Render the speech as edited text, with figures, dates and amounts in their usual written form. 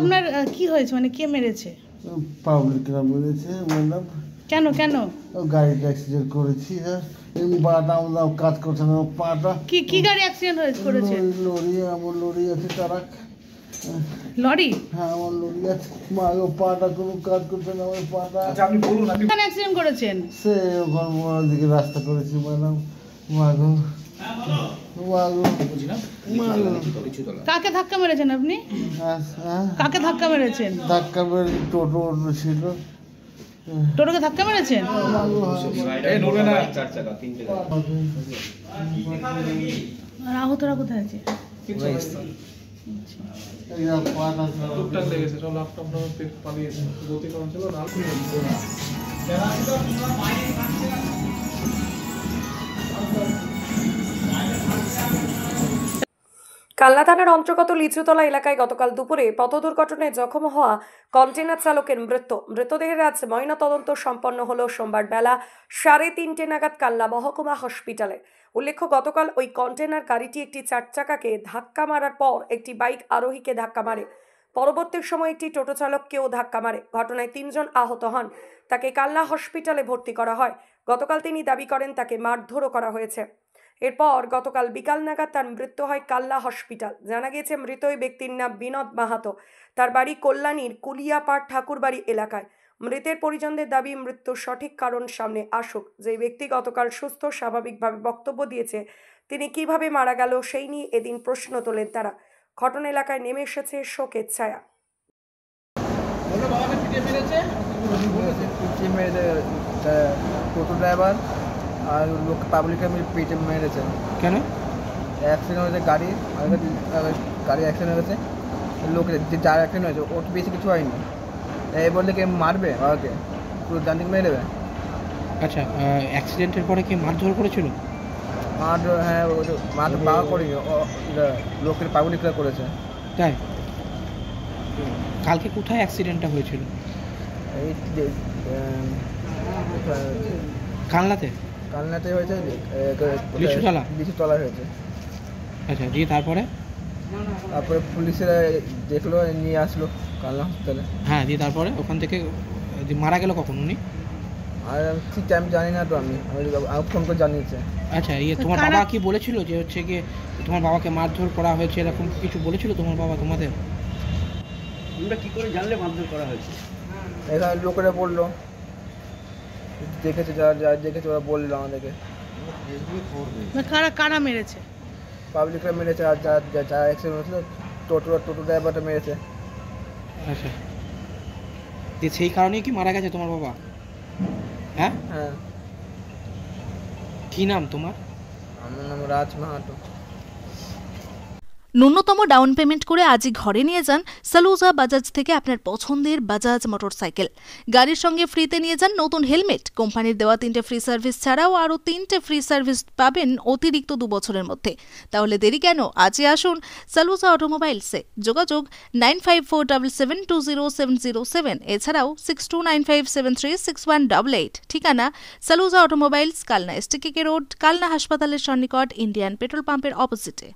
আপনার কি হয়েছে, মানে কে মেরেছে? পাবলিকরা মেরেছে ম্যাডাম। কেন কেন? গাড়িটা অ্যাক্সিডেন্ট করেছি, পাটা আমার কাজ করছে না, পাটা। কি গাড়ি অ্যাক্সিডেন্ট করেছে? লরি, আমার লরি আছে ট্রাক। লরি? হ্যাঁ আমার লরি আছে, মাগো পাটা কোনো কাজ করছে না, আমার পাটা। আচ্ছা আপনি বলুন, আপনি কেন অ্যাক্সিডেন্ট করেছেন? সে ওখান দিকে রাস্তা করেছি ম্যাডাম। মাগো মাগো মাগো। কাকে ধাক্কা মেরেছেন আপনি? কাকে ধাক্কা মেরেছেন? ধাক্কা মেরে টোটো ছিল, টোটোকে ধাক্কা মেরেছেন? এই নড়বে না। আর আহতরা কোথায় আছে? টুকটাক লেগেছে, সব ল্যাপটপ পালিয়েছে, গতি কম ছিল না। কালনা থানার অন্তর্গত লিচুতলা এলাকায় গতকাল দুপুরে পথ দুর্ঘটনায় জখম হওয়া কন্টেনার চালকের মৃতদেহের আজ ময়নাতদন্ত সম্পন্ন হলো সোমবার বেলা 3:30 নাগাদ কালনা মহকুমা হসপিটালে। উল্লেখ্য, গতকাল ওই কন্টেনার গাড়িটি একটি 4 চাকাকে ধাক্কা মারার পর একটি বাইক আরোহীকে ধাক্কা মারে। পরবর্তী সময় একটি টোটো চালককেও ধাক্কা মারে। ঘটনায় 3 জন আহত হন। তাকে কালনা হসপিটালে ভর্তি করা হয়। গতকাল তিনি দাবি করেন তাকে মারধরও করা হয়েছে। এরপর গতকাল বিকাল নাগাদ তার মৃত্যু হয় কাল্লা হসপিটাল। জানা গেছে মৃত ওই ব্যক্তির নাম বিনোদ মাহাতো। তার বাড়ি কল্যাণীর কুলিয়াপাড় ঠাকুরবাড়ি এলাকায়। মৃতের পরিজনদের দাবি মৃত্যুর সঠিক কারণ সামনে আসুক। যে ব্যক্তি গতকাল সুস্থ স্বাভাবিকভাবে বক্তব্য দিয়েছে, তিনি কিভাবে মারা গেল সেই নিয়ে এদিন প্রশ্ন তোলেন তারা। ঘটনা এলাকায় নেমে এসেছে শোকের ছায়া। টোটো ড্রাইভার আর লোক পাবলিকের পেটে মেরেছে। কেন অ্যাক্সিডেন্ট হয়েছে? গাড়ি অ্যাক্সিডেন্ট হয়েছে, লোকের যে যার অ্যাক্সিডেন্ট হয়েছে ওর বেশি কিছু হয়নি। এই বললে কি মারবে বাবাকে, পুরো জানি মেরে দেবে। আচ্ছা, অ্যাক্সিডেন্টের পরে কি মারধর করেছিল? মারধর, হ্যাঁ মারধর বাবা করিনি, লোকের পাবলিকরা করেছে। তাই? কালকে কোথায় অ্যাক্সিডেন্টটা হয়েছিল? এই কালনাতে হয়েছে, লিচুতলা হয়েছে। আচ্ছা, দিয়ে তারপরে পুলিশেরা দেখলো, নিয়ে আসলো কালনা হসপিটালে। হ্যাঁ, দিয়ে তারপরে ওখান থেকে মারা গেল কখন উনি? আর ঠিক টাইম জানি না তো, আমি ফোন করে জানিয়েছে। আচ্ছা, তোমার বাবা কি বলেছিল যে হচ্ছে গিয়ে তোমার বাবাকে মারধর করা হয়েছে, এরকম কিছু বলেছিল তোমার বাবা তোমাদের? তোমরা কি করে জানলে মারধর করা হয়েছে? এখানে লোকেরা বললো, দেখেছে, যারা দেখেছে ওরা বললো আমাদেরকে। কারা মেরেছে? পাবলিকরা মেরেছে, আর যারা অ্যাক্সিডেন্ট হয়েছিল টোটো ড্রাইভারটা মেরেছে। আচ্ছা, সেই কারণেই কি মারা গেছে তোমার বাবা? হ্যাঁ হ্যাঁ। কি নাম তোমার? আমার নাম রাজ মাহাতো। ন্যূনতম ডাউন পেমেন্ট করে আজই ঘরে নিয়ে যান সালুজা বাজাজ থেকে আপনার পছন্দের বাজাজ মোটরসাইকেল। গাড়ির সঙ্গে ফ্রিতে নিয়ে যান নতুন হেলমেট। কোম্পানির দেওয়া 3টে ফ্রি সার্ভিস ছাড়াও আরও 3টে ফ্রি সার্ভিস পাবেন অতিরিক্ত 2 বছরের মধ্যে। তাহলে দেরি কেন, আজই আসুন সালুজা অটোমোবাইলসে। যোগাযোগ 9547720707, এছাড়াও 6295736188। ঠিকানা Saluja automobiles, Kalna STKK road, Kalna হাসপাতালের সন্নিকট, ইন্ডিয়ান পেট্রোল পাম্পের অপোজিটে।